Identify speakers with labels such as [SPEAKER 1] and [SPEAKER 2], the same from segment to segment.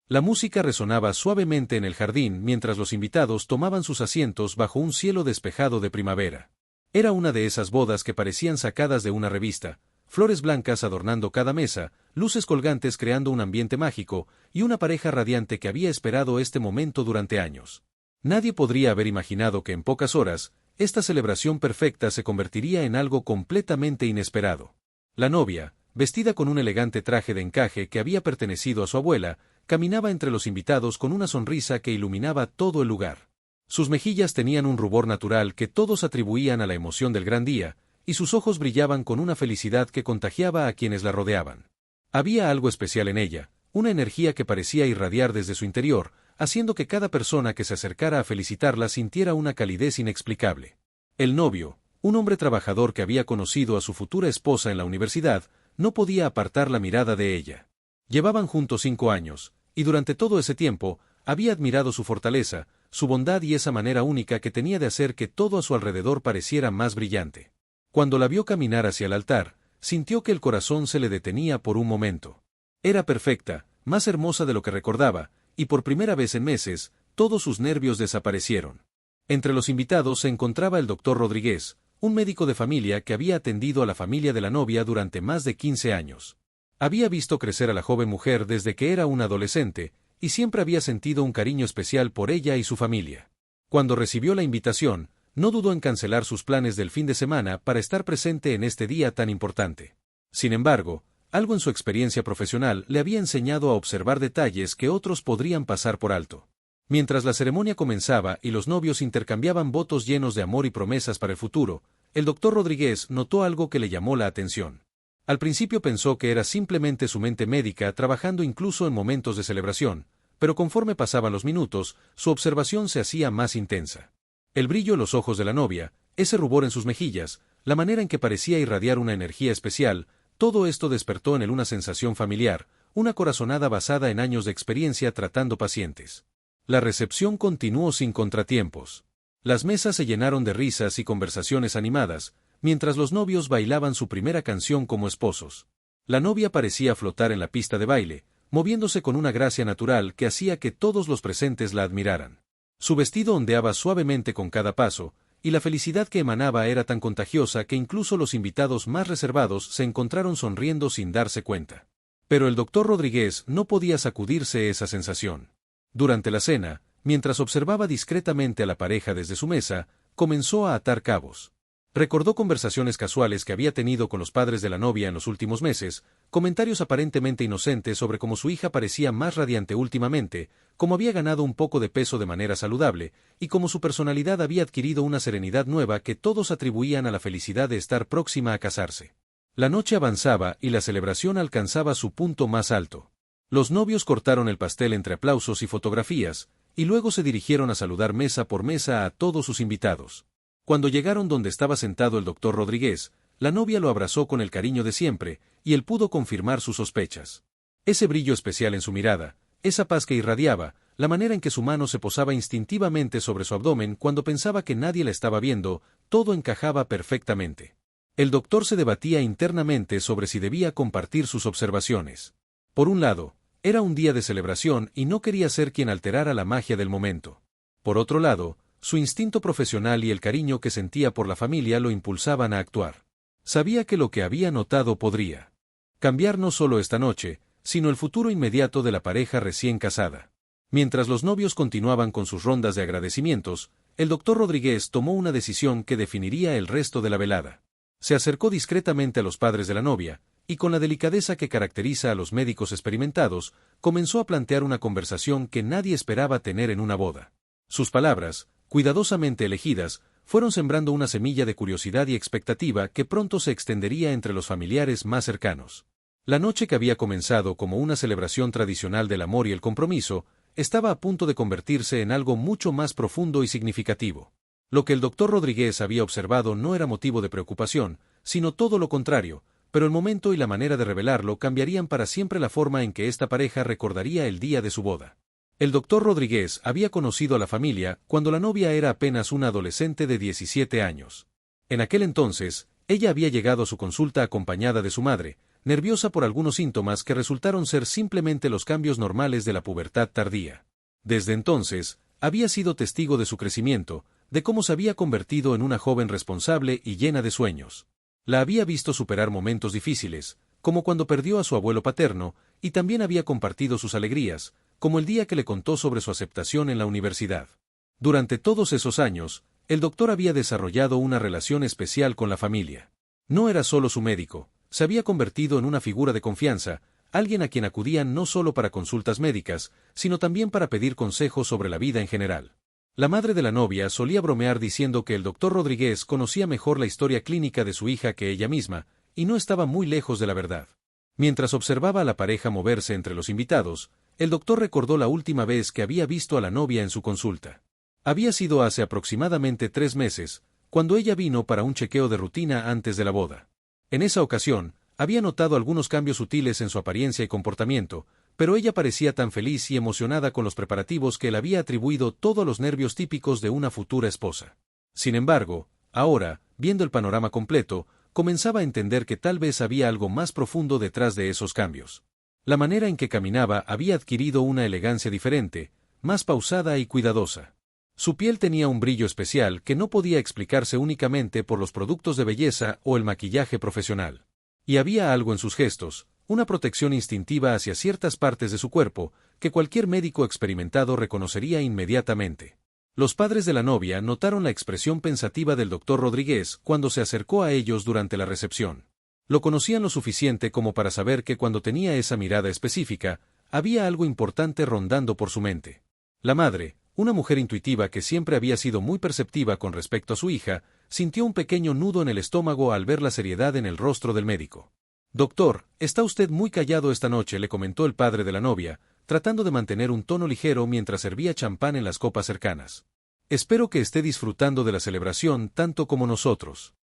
[SPEAKER 1] La música resonaba suavemente en el jardín mientras los invitados tomaban sus asientos bajo un cielo despejado de primavera. Era una de esas bodas que parecían sacadas de una revista, flores blancas adornando cada mesa, luces colgantes creando un ambiente mágico, y una pareja radiante que había esperado este momento durante años. Nadie podría haber imaginado que en pocas horas, esta celebración perfecta se convertiría en algo completamente inesperado. La novia, vestida con un elegante traje de encaje que había pertenecido a su abuela, caminaba entre los invitados con una sonrisa que iluminaba todo el lugar. Sus mejillas tenían un rubor natural que todos atribuían a la emoción del gran día, y sus ojos brillaban con una felicidad que contagiaba a quienes la rodeaban. Había algo especial en ella, una energía que parecía irradiar desde su interior, haciendo que cada persona que se acercara a felicitarla sintiera una calidez inexplicable. El novio, un hombre trabajador que había conocido a su futura esposa en la universidad, no podía apartar la mirada de ella. Llevaban juntos 5 años, y durante todo ese tiempo, había admirado su fortaleza, su bondad y esa manera única que tenía de hacer que todo a su alrededor pareciera más brillante. Cuando la vio caminar hacia el altar, sintió que el corazón se le detenía por un momento. Era perfecta, más hermosa de lo que recordaba, y por primera vez en meses, todos sus nervios desaparecieron. Entre los invitados se encontraba el doctor Rodríguez, un médico de familia que había atendido a la familia de la novia durante más de 15 años. Había visto crecer a la joven mujer desde que era una adolescente, y siempre había sentido un cariño especial por ella y su familia. Cuando recibió la invitación, no dudó en cancelar sus planes del fin de semana para estar presente en este día tan importante. Sin embargo, algo en su experiencia profesional le había enseñado a observar detalles que otros podrían pasar por alto. Mientras la ceremonia comenzaba y los novios intercambiaban votos llenos de amor y promesas para el futuro, el doctor Rodríguez notó algo que le llamó la atención. Al principio pensó que era simplemente su mente médica trabajando incluso en momentos de celebración, pero conforme pasaban los minutos, su observación se hacía más intensa. El brillo en los ojos de la novia, ese rubor en sus mejillas, la manera en que parecía irradiar una energía especial, todo esto despertó en él una sensación familiar, una corazonada basada en años de experiencia tratando pacientes. La recepción continuó sin contratiempos. Las mesas se llenaron de risas y conversaciones animadas, mientras los novios bailaban su primera canción como esposos. La novia parecía flotar en la pista de baile, moviéndose con una gracia natural que hacía que todos los presentes la admiraran. Su vestido ondeaba suavemente con cada paso, y la felicidad que emanaba era tan contagiosa que incluso los invitados más reservados se encontraron sonriendo sin darse cuenta. Pero el doctor Rodríguez no podía sacudirse esa sensación. Durante la cena, mientras observaba discretamente a la pareja desde su mesa, comenzó a atar cabos. Recordó conversaciones casuales que había tenido con los padres de la novia en los últimos meses, comentarios aparentemente inocentes sobre cómo su hija parecía más radiante últimamente, cómo había ganado un poco de peso de manera saludable, y cómo su personalidad había adquirido una serenidad nueva que todos atribuían a la felicidad de estar próxima a casarse. La noche avanzaba y la celebración alcanzaba su punto más alto. Los novios cortaron el pastel entre aplausos y fotografías, y luego se dirigieron a saludar mesa por mesa a todos sus invitados. Cuando llegaron donde estaba sentado el doctor Rodríguez, la novia lo abrazó con el cariño de siempre, y él pudo confirmar sus sospechas. Ese brillo especial en su mirada, esa paz que irradiaba, la manera en que su mano se posaba instintivamente sobre su abdomen cuando pensaba que nadie la estaba viendo, todo encajaba perfectamente. El doctor se debatía internamente sobre si debía compartir sus observaciones. Por un lado, era un día de celebración y no quería ser quien alterara la magia del momento. Por otro lado, su instinto profesional y el cariño que sentía por la familia lo impulsaban a actuar. Sabía que lo que había notado podría cambiar no solo esta noche, sino el futuro inmediato de la pareja recién casada. Mientras los novios continuaban con sus rondas de agradecimientos, el doctor Rodríguez tomó una decisión que definiría el resto de la velada. Se acercó discretamente a los padres de la novia, y con la delicadeza que caracteriza a los médicos experimentados, comenzó a plantear una conversación que nadie esperaba tener en una boda. Sus palabras, cuidadosamente elegidas, fueron sembrando una semilla de curiosidad y expectativa que pronto se extendería entre los familiares más cercanos. La noche que había comenzado como una celebración tradicional del amor y el compromiso, estaba a punto de convertirse en algo mucho más profundo y significativo. Lo que el doctor Rodríguez había observado no era motivo de preocupación, sino todo lo contrario, pero el momento y la manera de revelarlo cambiarían para siempre la forma en que esta pareja recordaría el día de su boda. El doctor Rodríguez había conocido a la familia cuando la novia era apenas una adolescente de 17 años. En aquel entonces, ella había llegado a su consulta acompañada de su madre, nerviosa por algunos síntomas que resultaron ser simplemente los cambios normales de la pubertad tardía. Desde entonces, había sido testigo de su crecimiento, de cómo se había convertido en una joven responsable y llena de sueños. La había visto superar momentos difíciles, como cuando perdió a su abuelo paterno, y también había compartido sus alegrías, como el día que le contó sobre su aceptación en la universidad. Durante todos esos años, el doctor había desarrollado una relación especial con la familia. No era solo su médico, se había convertido en una figura de confianza, alguien a quien acudían no solo para consultas médicas, sino también para pedir consejos sobre la vida en general. La madre de la novia solía bromear diciendo que el doctor Rodríguez conocía mejor la historia clínica de su hija que ella misma, y no estaba muy lejos de la verdad. Mientras observaba a la pareja moverse entre los invitados, el doctor recordó la última vez que había visto a la novia en su consulta. Había sido hace aproximadamente 3 meses, cuando ella vino para un chequeo de rutina antes de la boda. En esa ocasión, había notado algunos cambios sutiles en su apariencia y comportamiento, pero ella parecía tan feliz y emocionada con los preparativos que él había atribuido todo a los nervios típicos de una futura esposa. Sin embargo, ahora, viendo el panorama completo, comenzaba a entender que tal vez había algo más profundo detrás de esos cambios. La manera en que caminaba había adquirido una elegancia diferente, más pausada y cuidadosa. Su piel tenía un brillo especial que no podía explicarse únicamente por los productos de belleza o el maquillaje profesional. Y había algo en sus gestos, una protección instintiva hacia ciertas partes de su cuerpo, que cualquier médico experimentado reconocería inmediatamente. Los padres de la novia notaron la expresión pensativa del doctor Rodríguez cuando se acercó a ellos durante la recepción. Lo conocían lo suficiente como para saber que cuando tenía esa mirada específica, había algo importante rondando por su mente. La madre, una mujer intuitiva que siempre había sido muy perceptiva con respecto a su hija, sintió un pequeño nudo en el estómago al ver la seriedad en el rostro del médico. «Doctor, está usted muy callado esta noche», le comentó el padre de la novia, tratando de mantener un tono ligero mientras servía champán en las copas cercanas. «Espero que esté disfrutando de la celebración tanto como nosotros».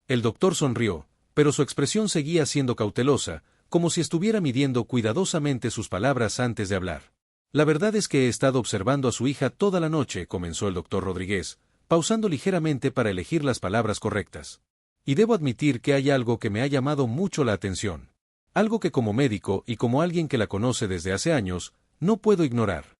[SPEAKER 1] El doctor sonrió, pero su expresión seguía siendo cautelosa, como si estuviera midiendo cuidadosamente sus palabras antes de hablar. «La verdad es que he estado observando a su hija toda la noche», comenzó el doctor Rodríguez, pausando ligeramente para elegir las palabras correctas. «Y debo admitir que hay algo que me ha llamado mucho la atención. Algo que como médico y como alguien que la conoce desde hace años, no puedo ignorar».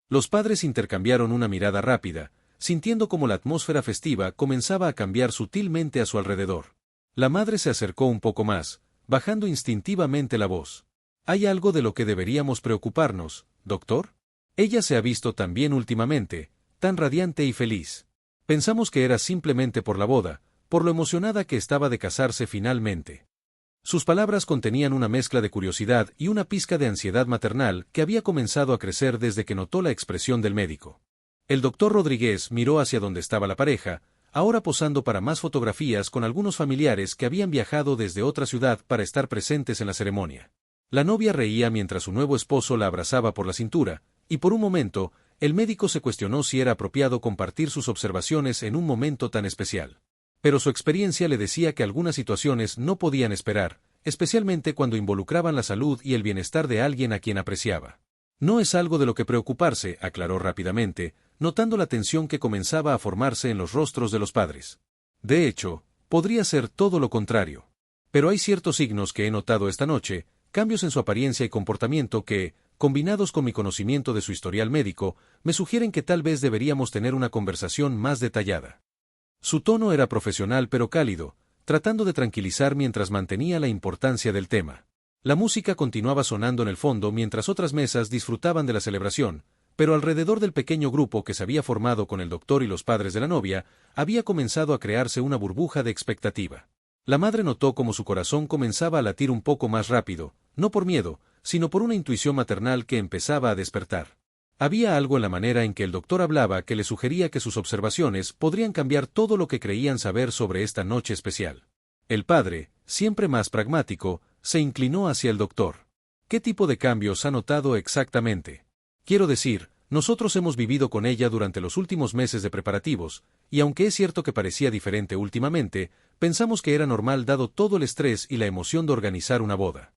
[SPEAKER 1] Los padres intercambiaron una mirada rápida, sintiendo como la atmósfera festiva comenzaba a cambiar sutilmente a su alrededor. La madre se acercó un poco más, bajando instintivamente la voz. «¿Hay algo de lo que deberíamos preocuparnos, doctor? Ella se ha visto tan bien últimamente, tan radiante y feliz. Pensamos que era simplemente por la boda, por lo emocionada que estaba de casarse finalmente». Sus palabras contenían una mezcla de curiosidad y una pizca de ansiedad maternal que había comenzado a crecer desde que notó la expresión del médico. El doctor Rodríguez miró hacia donde estaba la pareja, ahora posando para más fotografías con algunos familiares que habían viajado desde otra ciudad para estar presentes en la ceremonia. La novia reía mientras su nuevo esposo la abrazaba por la cintura, y por un momento, el médico se cuestionó si era apropiado compartir sus observaciones en un momento tan especial. Pero su experiencia le decía que algunas situaciones no podían esperar, especialmente cuando involucraban la salud y el bienestar de alguien a quien apreciaba. «No es algo de lo que preocuparse», aclaró rápidamente, notando la tensión que comenzaba a formarse en los rostros de los padres. «De hecho, podría ser todo lo contrario. Pero hay ciertos signos que he notado esta noche, cambios en su apariencia y comportamiento que, combinados con mi conocimiento de su historial médico, me sugieren que tal vez deberíamos tener una conversación más detallada». Su tono era profesional pero cálido, tratando de tranquilizar mientras mantenía la importancia del tema. La música continuaba sonando en el fondo mientras otras mesas disfrutaban de la celebración, pero alrededor del pequeño grupo que se había formado con el doctor y los padres de la novia, había comenzado a crearse una burbuja de expectativa. La madre notó cómo su corazón comenzaba a latir un poco más rápido, no por miedo, sino por una intuición maternal que empezaba a despertar. Había algo en la manera en que el doctor hablaba que le sugería que sus observaciones podrían cambiar todo lo que creían saber sobre esta noche especial. El padre, siempre más pragmático, se inclinó hacia el doctor. «¿Qué tipo de cambios ha notado exactamente? Quiero decir, nosotros hemos vivido con ella durante los últimos meses de preparativos, y aunque es cierto que parecía diferente últimamente, pensamos que era normal dado todo el estrés y la emoción de organizar una boda».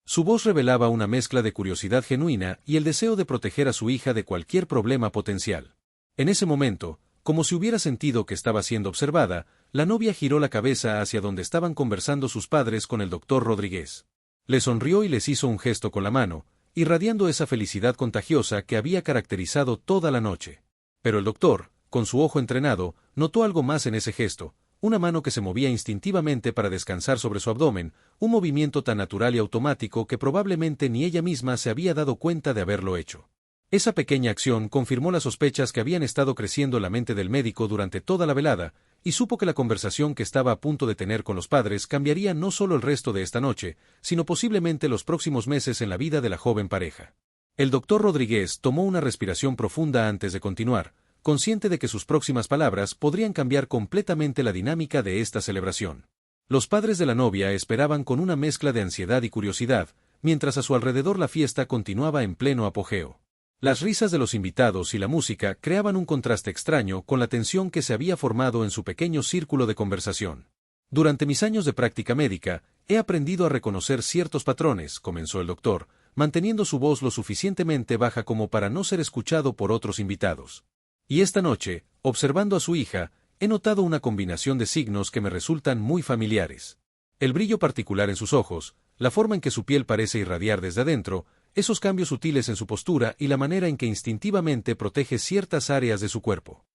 [SPEAKER 1] Su voz revelaba una mezcla de curiosidad genuina y el deseo de proteger a su hija de cualquier problema potencial. En ese momento, como si hubiera sentido que estaba siendo observada, la novia giró la cabeza hacia donde estaban conversando sus padres con el doctor Rodríguez. Le sonrió y les hizo un gesto con la mano, irradiando esa felicidad contagiosa que había caracterizado toda la noche. Pero el doctor, con su ojo entrenado, notó algo más en ese gesto, una mano que se movía instintivamente para descansar sobre su abdomen, un movimiento tan natural y automático que probablemente ni ella misma se había dado cuenta de haberlo hecho. Esa pequeña acción confirmó las sospechas que habían estado creciendo en la mente del médico durante toda la velada, y supo que la conversación que estaba a punto de tener con los padres cambiaría no solo el resto de esta noche, sino posiblemente los próximos meses en la vida de la joven pareja. El doctor Rodríguez tomó una respiración profunda antes de continuar, consciente de que sus próximas palabras podrían cambiar completamente la dinámica de esta celebración. Los padres de la novia esperaban con una mezcla de ansiedad y curiosidad, mientras a su alrededor la fiesta continuaba en pleno apogeo. Las risas de los invitados y la música creaban un contraste extraño con la tensión que se había formado en su pequeño círculo de conversación. Durante mis años de práctica médica, he aprendido a reconocer ciertos patrones, comenzó el doctor, manteniendo su voz lo suficientemente baja como para no ser escuchado por otros invitados. Y esta noche, observando a su hija, he notado una combinación de signos que me resultan muy familiares. El brillo particular en sus ojos, la forma en que su piel parece irradiar desde adentro, esos cambios sutiles en su postura y la manera en que instintivamente protege ciertas áreas de su cuerpo.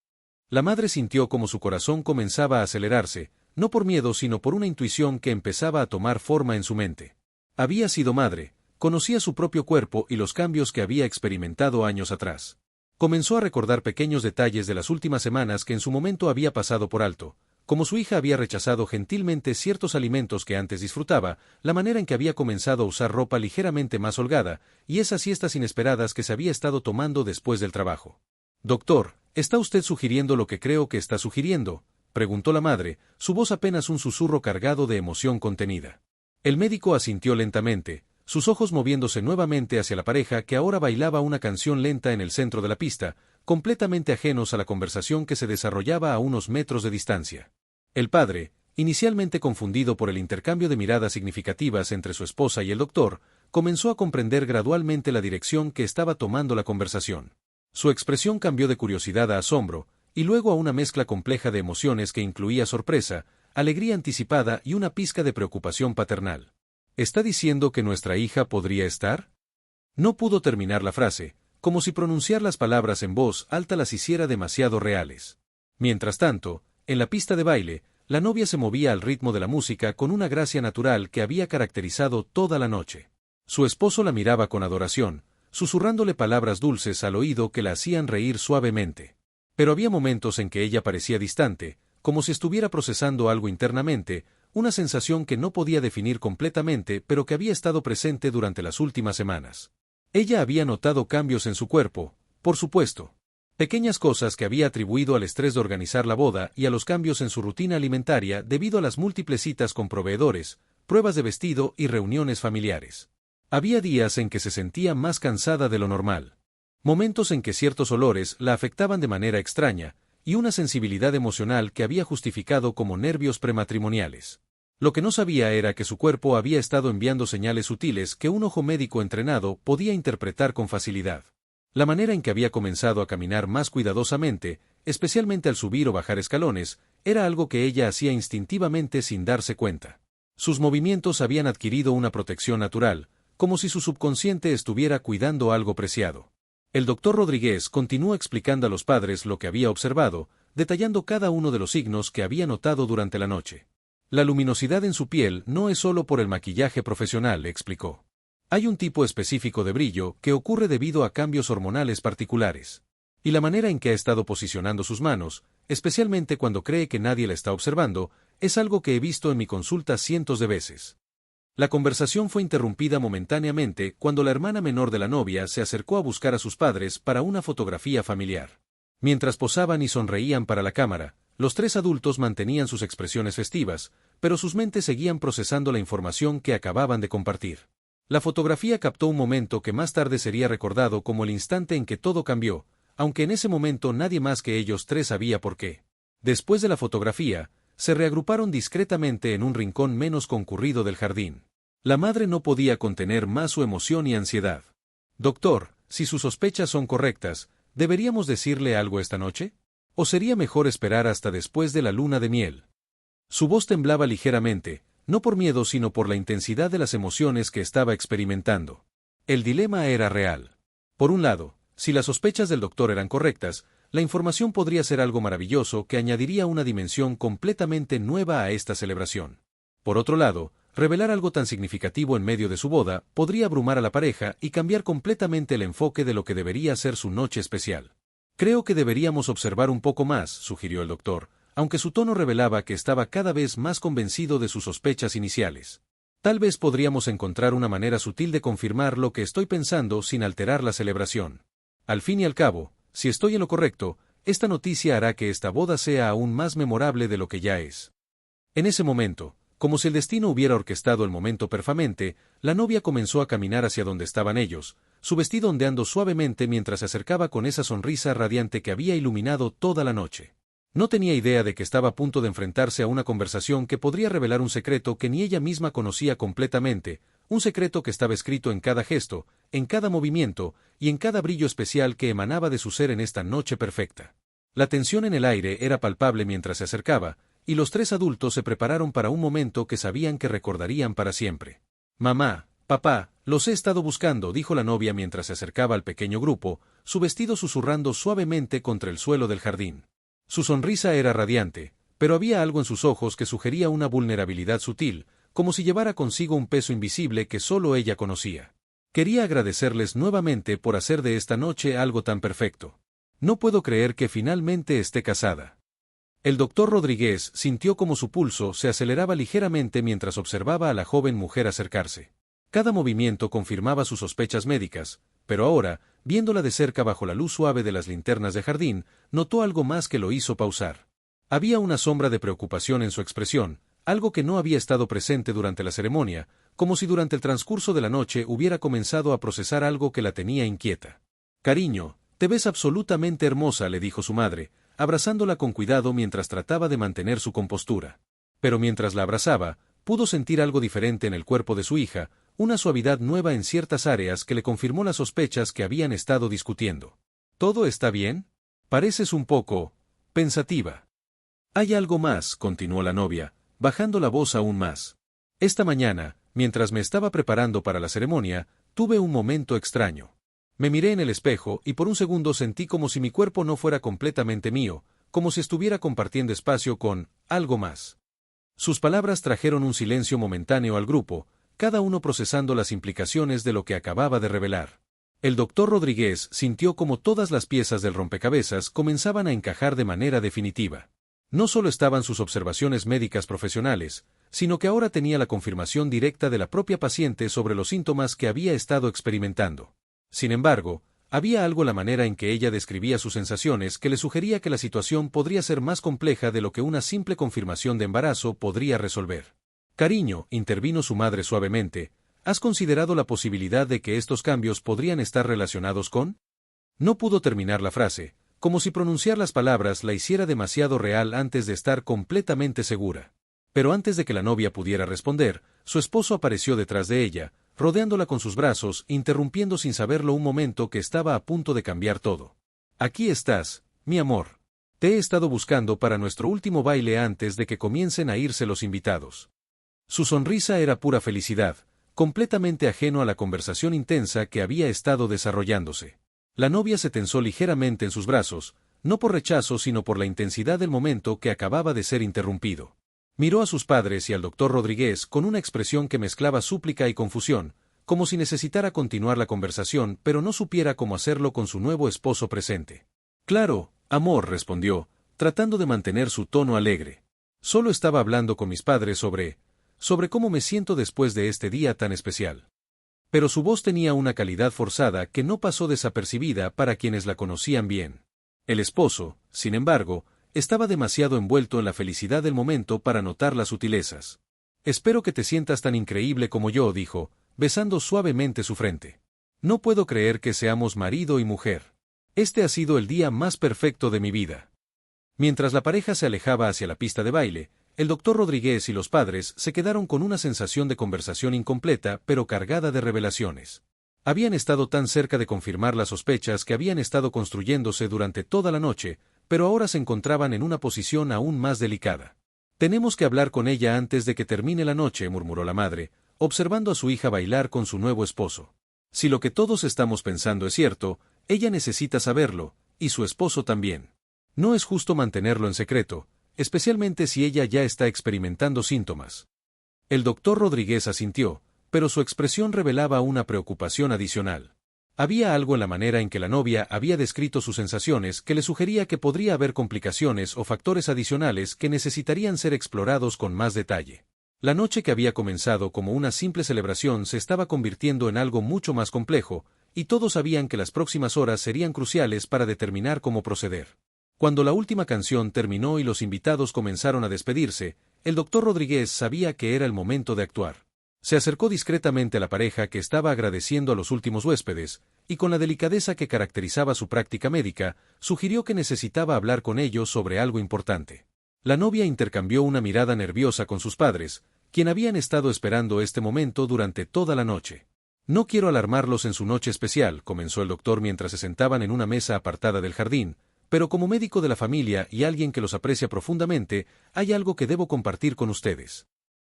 [SPEAKER 1] La madre sintió como su corazón comenzaba a acelerarse, no por miedo sino por una intuición que empezaba a tomar forma en su mente. Había sido madre, conocía su propio cuerpo y los cambios que había experimentado años atrás. Comenzó a recordar pequeños detalles de las últimas semanas que en su momento había pasado por alto, como su hija había rechazado gentilmente ciertos alimentos que antes disfrutaba, la manera en que había comenzado a usar ropa ligeramente más holgada, y esas siestas inesperadas que se había estado tomando después del trabajo. «Doctor, ¿está usted sugiriendo lo que creo que está sugiriendo?», preguntó la madre, su voz apenas un susurro cargado de emoción contenida. El médico asintió lentamente, sus ojos moviéndose nuevamente hacia la pareja que ahora bailaba una canción lenta en el centro de la pista, completamente ajenos a la conversación que se desarrollaba a unos metros de distancia. El padre, inicialmente confundido por el intercambio de miradas significativas entre su esposa y el doctor, comenzó a comprender gradualmente la dirección que estaba tomando la conversación. Su expresión cambió de curiosidad a asombro, y luego a una mezcla compleja de emociones que incluía sorpresa, alegría anticipada y una pizca de preocupación paternal. ¿Está diciendo que nuestra hija podría estar? No pudo terminar la frase, como si pronunciar las palabras en voz alta las hiciera demasiado reales. Mientras tanto, en la pista de baile, la novia se movía al ritmo de la música con una gracia natural que había caracterizado toda la noche. Su esposo la miraba con adoración, susurrándole palabras dulces al oído que la hacían reír suavemente. Pero había momentos en que ella parecía distante, como si estuviera procesando algo internamente, una sensación que no podía definir completamente pero que había estado presente durante las últimas semanas. Ella había notado cambios en su cuerpo, por supuesto. Pequeñas cosas que había atribuido al estrés de organizar la boda y a los cambios en su rutina alimentaria debido a las múltiples citas con proveedores, pruebas de vestido y reuniones familiares. Había días en que se sentía más cansada de lo normal. Momentos en que ciertos olores la afectaban de manera extraña, y una sensibilidad emocional que había justificado como nervios prematrimoniales. Lo que no sabía era que su cuerpo había estado enviando señales sutiles que un ojo médico entrenado podía interpretar con facilidad. La manera en que había comenzado a caminar más cuidadosamente, especialmente al subir o bajar escalones, era algo que ella hacía instintivamente sin darse cuenta. Sus movimientos habían adquirido una protección natural, como si su subconsciente estuviera cuidando algo preciado. El doctor Rodríguez continuó explicando a los padres lo que había observado, detallando cada uno de los signos que había notado durante la noche. La luminosidad en su piel no es solo por el maquillaje profesional, explicó. Hay un tipo específico de brillo que ocurre debido a cambios hormonales particulares. Y la manera en que ha estado posicionando sus manos, especialmente cuando cree que nadie la está observando, es algo que he visto en mi consulta cientos de veces. La conversación fue interrumpida momentáneamente cuando la hermana menor de la novia se acercó a buscar a sus padres para una fotografía familiar. Mientras posaban y sonreían para la cámara, los tres adultos mantenían sus expresiones festivas, pero sus mentes seguían procesando la información que acababan de compartir. La fotografía captó un momento que más tarde sería recordado como el instante en que todo cambió, aunque en ese momento nadie más que ellos tres sabía por qué. Después de la fotografía, se reagruparon discretamente en un rincón menos concurrido del jardín. La madre no podía contener más su emoción y ansiedad. «Doctor, si sus sospechas son correctas, ¿deberíamos decirle algo esta noche? ¿O sería mejor esperar hasta después de la luna de miel?». Su voz temblaba ligeramente, no por miedo sino por la intensidad de las emociones que estaba experimentando. El dilema era real. Por un lado, si las sospechas del doctor eran correctas, la información podría ser algo maravilloso que añadiría una dimensión completamente nueva a esta celebración. Por otro lado, revelar algo tan significativo en medio de su boda podría abrumar a la pareja y cambiar completamente el enfoque de lo que debería ser su noche especial. Creo que deberíamos observar un poco más, sugirió el doctor, aunque su tono revelaba que estaba cada vez más convencido de sus sospechas iniciales. Tal vez podríamos encontrar una manera sutil de confirmar lo que estoy pensando sin alterar la celebración. Al fin y al cabo, si estoy en lo correcto, esta noticia hará que esta boda sea aún más memorable de lo que ya es. En ese momento, como si el destino hubiera orquestado el momento perfectamente, la novia comenzó a caminar hacia donde estaban ellos, su vestido ondeando suavemente mientras se acercaba con esa sonrisa radiante que había iluminado toda la noche. No tenía idea de que estaba a punto de enfrentarse a una conversación que podría revelar un secreto que ni ella misma conocía completamente, un secreto que estaba escrito en cada gesto, en cada movimiento y en cada brillo especial que emanaba de su ser en esta noche perfecta. La tensión en el aire era palpable mientras se acercaba, y los tres adultos se prepararon para un momento que sabían que recordarían para siempre. Mamá, papá, los he estado buscando, dijo la novia mientras se acercaba al pequeño grupo, su vestido susurrando suavemente contra el suelo del jardín. Su sonrisa era radiante, pero había algo en sus ojos que sugería una vulnerabilidad sutil, como si llevara consigo un peso invisible que solo ella conocía. Quería agradecerles nuevamente por hacer de esta noche algo tan perfecto. No puedo creer que finalmente esté casada. El doctor Rodríguez sintió como su pulso se aceleraba ligeramente mientras observaba a la joven mujer acercarse. Cada movimiento confirmaba sus sospechas médicas, pero ahora, viéndola de cerca bajo la luz suave de las linternas de jardín, notó algo más que lo hizo pausar. Había una sombra de preocupación en su expresión, algo que no había estado presente durante la ceremonia, como si durante el transcurso de la noche hubiera comenzado a procesar algo que la tenía inquieta. Cariño, te ves absolutamente hermosa, le dijo su madre, abrazándola con cuidado mientras trataba de mantener su compostura. Pero mientras la abrazaba, pudo sentir algo diferente en el cuerpo de su hija, una suavidad nueva en ciertas áreas que le confirmó las sospechas que habían estado discutiendo. ¿Todo está bien? Pareces un poco pensativa. Hay algo más, continuó la novia, bajando la voz aún más. Esta mañana, mientras me estaba preparando para la ceremonia, tuve un momento extraño. Me miré en el espejo y por un segundo sentí como si mi cuerpo no fuera completamente mío, como si estuviera compartiendo espacio con algo más. Sus palabras trajeron un silencio momentáneo al grupo, cada uno procesando las implicaciones de lo que acababa de revelar. El doctor Rodríguez sintió como todas las piezas del rompecabezas comenzaban a encajar de manera definitiva. No solo estaban sus observaciones médicas profesionales, sino que ahora tenía la confirmación directa de la propia paciente sobre los síntomas que había estado experimentando. Sin embargo, había algo en la manera en que ella describía sus sensaciones que le sugería que la situación podría ser más compleja de lo que una simple confirmación de embarazo podría resolver. Cariño, intervino su madre suavemente, ¿has considerado la posibilidad de que estos cambios podrían estar relacionados con? No pudo terminar la frase, como si pronunciar las palabras la hiciera demasiado real antes de estar completamente segura. Pero antes de que la novia pudiera responder, su esposo apareció detrás de ella, rodeándola con sus brazos, interrumpiendo sin saberlo un momento que estaba a punto de cambiar todo. Aquí estás, mi amor. Te he estado buscando para nuestro último baile antes de que comiencen a irse los invitados. Su sonrisa era pura felicidad, completamente ajeno a la conversación intensa que había estado desarrollándose. La novia se tensó ligeramente en sus brazos, no por rechazo sino por la intensidad del momento que acababa de ser interrumpido. Miró a sus padres y al doctor Rodríguez con una expresión que mezclaba súplica y confusión, como si necesitara continuar la conversación pero no supiera cómo hacerlo con su nuevo esposo presente. Claro, amor, respondió, tratando de mantener su tono alegre. Solo estaba hablando con mis padres sobre cómo me siento después de este día tan especial. Pero su voz tenía una calidad forzada que no pasó desapercibida para quienes la conocían bien. El esposo, sin embargo, estaba demasiado envuelto en la felicidad del momento para notar las sutilezas. Espero que te sientas tan increíble como yo, dijo, besando suavemente su frente. No puedo creer que seamos marido y mujer. Este ha sido el día más perfecto de mi vida. Mientras la pareja se alejaba hacia la pista de baile, el doctor Rodríguez y los padres se quedaron con una sensación de conversación incompleta pero cargada de revelaciones. Habían estado tan cerca de confirmar las sospechas que habían estado construyéndose durante toda la noche, pero ahora se encontraban en una posición aún más delicada. Tenemos que hablar con ella antes de que termine la noche, murmuró la madre, observando a su hija bailar con su nuevo esposo. Si lo que todos estamos pensando es cierto, ella necesita saberlo, y su esposo también. No es justo mantenerlo en secreto, especialmente si ella ya está experimentando síntomas. El doctor Rodríguez asintió, pero su expresión revelaba una preocupación adicional. Había algo en la manera en que la novia había descrito sus sensaciones que le sugería que podría haber complicaciones o factores adicionales que necesitarían ser explorados con más detalle. La noche que había comenzado como una simple celebración se estaba convirtiendo en algo mucho más complejo, y todos sabían que las próximas horas serían cruciales para determinar cómo proceder. Cuando la última canción terminó y los invitados comenzaron a despedirse, el doctor Rodríguez sabía que era el momento de actuar. Se acercó discretamente a la pareja que estaba agradeciendo a los últimos huéspedes, y con la delicadeza que caracterizaba su práctica médica, sugirió que necesitaba hablar con ellos sobre algo importante. La novia intercambió una mirada nerviosa con sus padres, quien habían estado esperando este momento durante toda la noche. No quiero alarmarlos en su noche especial, comenzó el doctor mientras se sentaban en una mesa apartada del jardín, pero como médico de la familia y alguien que los aprecia profundamente, hay algo que debo compartir con ustedes.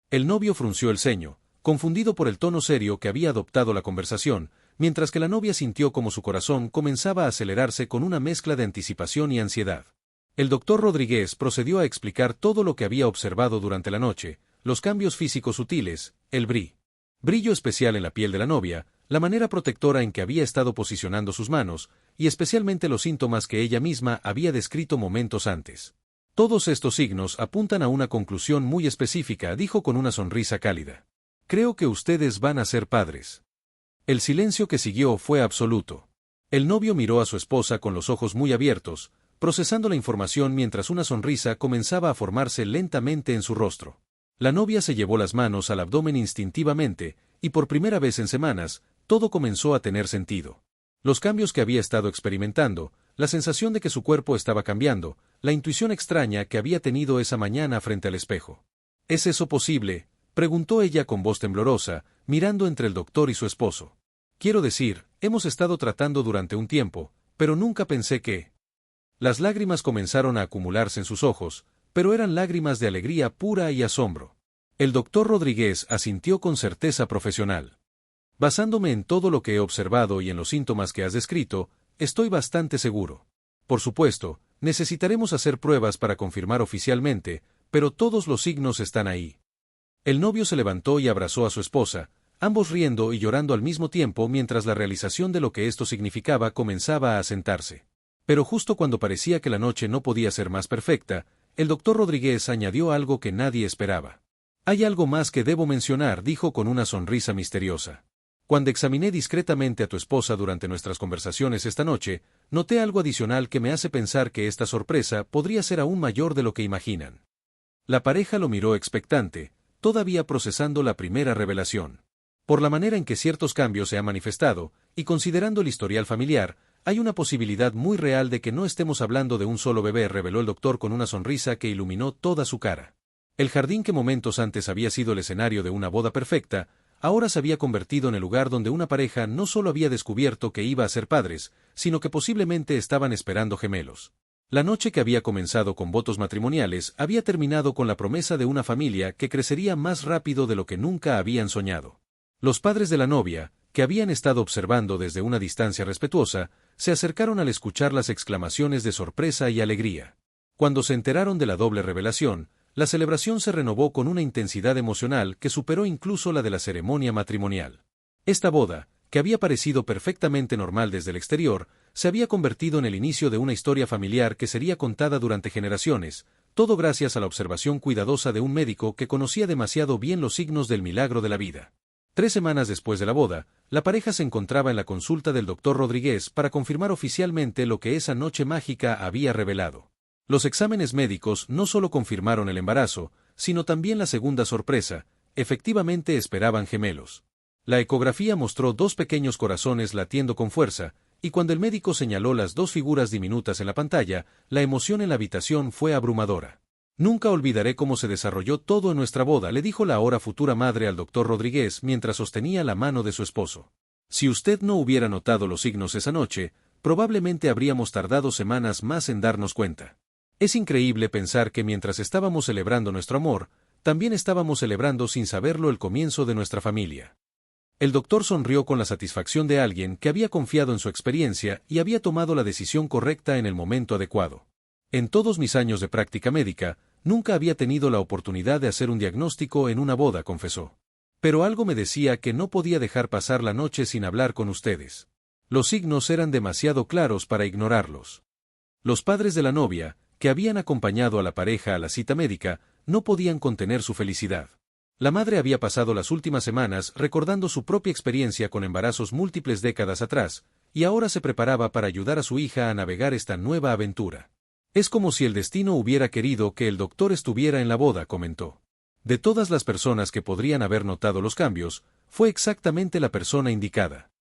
[SPEAKER 1] El novio frunció el ceño, confundido por el tono serio que había adoptado la conversación, mientras que la novia sintió como su corazón comenzaba a acelerarse con una mezcla de anticipación y ansiedad. El doctor Rodríguez procedió a explicar todo lo que había observado durante la noche, los cambios físicos sutiles, el brillo especial en la piel de la novia, la manera protectora en que había estado posicionando sus manos, y especialmente los síntomas que ella misma había descrito momentos antes. Todos estos signos apuntan a una conclusión muy específica, dijo con una sonrisa cálida. Creo que ustedes van a ser padres. El silencio que siguió fue absoluto. El novio miró a su esposa con los ojos muy abiertos, procesando la información mientras una sonrisa comenzaba a formarse lentamente en su rostro. La novia se llevó las manos al abdomen instintivamente, y por primera vez en semanas, todo comenzó a tener sentido. Los cambios que había estado experimentando, la sensación de que su cuerpo estaba cambiando, la intuición extraña que había tenido esa mañana frente al espejo. ¿Es eso posible?, preguntó ella con voz temblorosa, mirando entre el doctor y su esposo. Quiero decir, hemos estado tratando durante un tiempo, pero nunca pensé que... Las lágrimas comenzaron a acumularse en sus ojos, pero eran lágrimas de alegría pura y asombro. El doctor Rodríguez asintió con certeza profesional. Basándome en todo lo que he observado y en los síntomas que has descrito, estoy bastante seguro. Por supuesto, necesitaremos hacer pruebas para confirmar oficialmente, pero todos los signos están ahí. El novio se levantó y abrazó a su esposa, ambos riendo y llorando al mismo tiempo mientras la realización de lo que esto significaba comenzaba a asentarse. Pero justo cuando parecía que la noche no podía ser más perfecta, el doctor Rodríguez añadió algo que nadie esperaba. Hay algo más que debo mencionar, dijo con una sonrisa misteriosa. Cuando examiné discretamente a tu esposa durante nuestras conversaciones esta noche, noté algo adicional que me hace pensar que esta sorpresa podría ser aún mayor de lo que imaginan. La pareja lo miró expectante, todavía procesando la primera revelación. Por la manera en que ciertos cambios se han manifestado, y considerando el historial familiar, hay una posibilidad muy real de que no estemos hablando de un solo bebé, reveló el doctor con una sonrisa que iluminó toda su cara. El jardín que momentos antes había sido el escenario de una boda perfecta, ahora se había convertido en el lugar donde una pareja no solo había descubierto que iba a ser padres, sino que posiblemente estaban esperando gemelos. La noche que había comenzado con votos matrimoniales había terminado con la promesa de una familia que crecería más rápido de lo que nunca habían soñado. Los padres de la novia, que habían estado observando desde una distancia respetuosa, se acercaron al escuchar las exclamaciones de sorpresa y alegría. Cuando se enteraron de la doble revelación, la celebración se renovó con una intensidad emocional que superó incluso la de la ceremonia matrimonial. Esta boda, que había parecido perfectamente normal desde el exterior, se había convertido en el inicio de una historia familiar que sería contada durante generaciones, todo gracias a la observación cuidadosa de un médico que conocía demasiado bien los signos del milagro de la vida. 3 semanas después de la boda, la pareja se encontraba en la consulta del doctor Rodríguez para confirmar oficialmente lo que esa noche mágica había revelado. Los exámenes médicos no solo confirmaron el embarazo, sino también la segunda sorpresa: efectivamente esperaban gemelos. La ecografía mostró 2 pequeños corazones latiendo con fuerza, y cuando el médico señaló las 2 figuras diminutas en la pantalla, la emoción en la habitación fue abrumadora. Nunca olvidaré cómo se desarrolló todo en nuestra boda, le dijo la ahora futura madre al doctor Rodríguez mientras sostenía la mano de su esposo. Si usted no hubiera notado los signos esa noche, probablemente habríamos tardado semanas más en darnos cuenta. Es increíble pensar que mientras estábamos celebrando nuestro amor, también estábamos celebrando sin saberlo el comienzo de nuestra familia. El doctor sonrió con la satisfacción de alguien que había confiado en su experiencia y había tomado la decisión correcta en el momento adecuado. En todos mis años de práctica médica, nunca había tenido la oportunidad de hacer un diagnóstico en una boda, confesó. Pero algo me decía que no podía dejar pasar la noche sin hablar con ustedes. Los signos eran demasiado claros para ignorarlos. Los padres de la novia, que habían acompañado a la pareja a la cita médica, no podían contener su felicidad. La madre había pasado las últimas semanas recordando su propia experiencia con embarazos múltiples décadas atrás, y ahora se preparaba para ayudar a su hija a navegar esta nueva aventura. Es como si el destino hubiera querido que el doctor estuviera en la boda, comentó. De todas las personas que podrían haber notado los cambios, fue exactamente la persona indicada.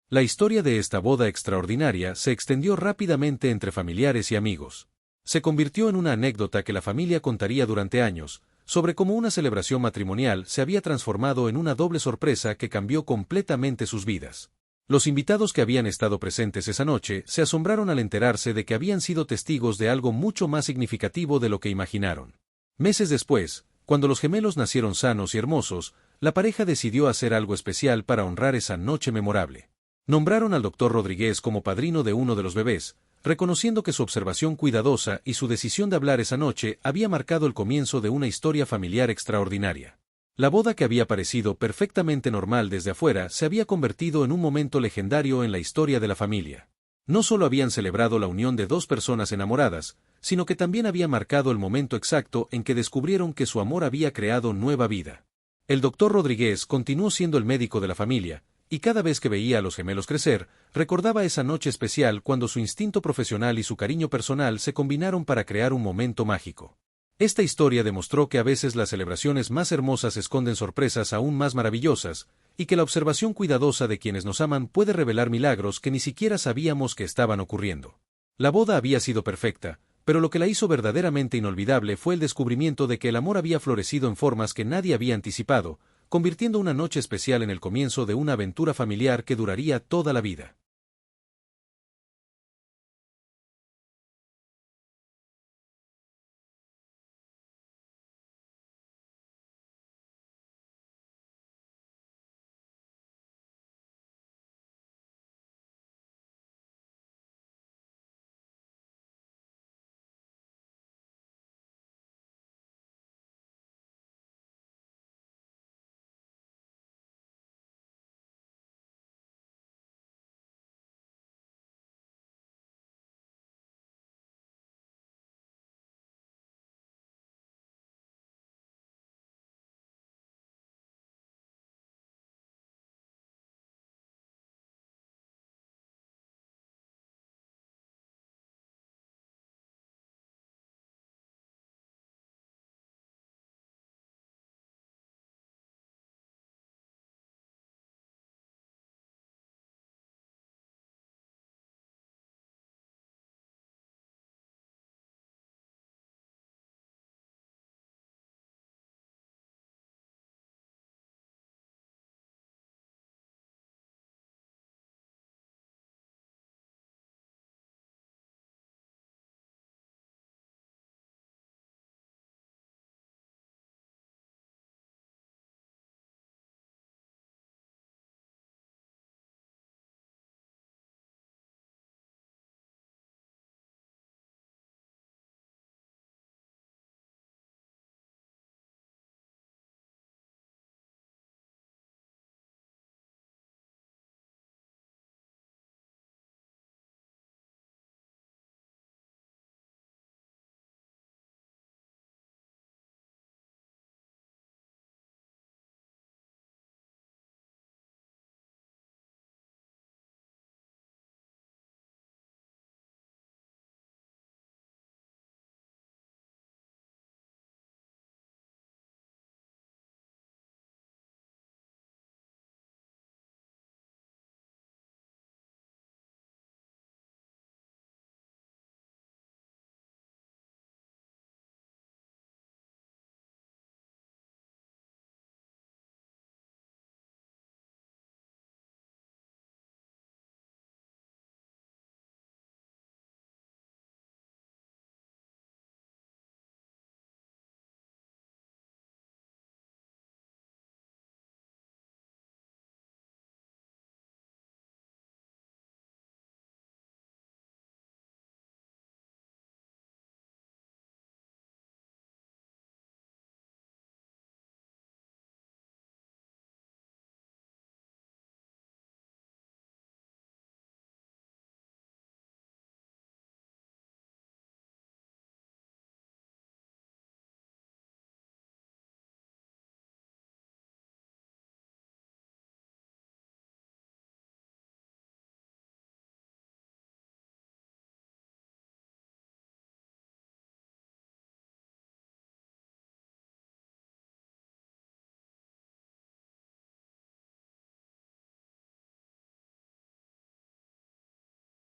[SPEAKER 1] La historia de esta boda extraordinaria se extendió rápidamente entre familiares y amigos. Se convirtió en una anécdota que la familia contaría durante años, sobre cómo una celebración matrimonial se había transformado en una doble sorpresa que cambió completamente sus vidas. Los invitados que habían estado presentes esa noche se asombraron al enterarse de que habían sido testigos de algo mucho más significativo de lo que imaginaron. Meses después, cuando los gemelos nacieron sanos y hermosos, la pareja decidió hacer algo especial para honrar esa noche memorable. Nombraron al doctor Rodríguez como padrino de uno de los bebés, reconociendo que su observación cuidadosa y su decisión de hablar esa noche había marcado el comienzo de una historia familiar extraordinaria. La boda que había parecido perfectamente normal desde afuera se había convertido en un momento legendario en la historia de la familia. No solo habían celebrado la unión de dos personas enamoradas, sino que también había marcado el momento exacto en que descubrieron que su amor había creado nueva vida. El doctor Rodríguez continuó siendo el médico de la familia, y cada vez que veía a los gemelos crecer, recordaba esa noche especial cuando su instinto profesional y su cariño personal se combinaron para crear un momento mágico. Esta historia demostró que a veces las celebraciones más hermosas esconden sorpresas aún más maravillosas, y que la observación cuidadosa de quienes nos aman puede revelar milagros que ni siquiera sabíamos que estaban ocurriendo. La boda había sido perfecta, pero lo que la hizo verdaderamente inolvidable fue el descubrimiento de que el amor había florecido en formas que nadie había anticipado, convirtiendo una noche especial en el comienzo de una aventura familiar que duraría toda la vida.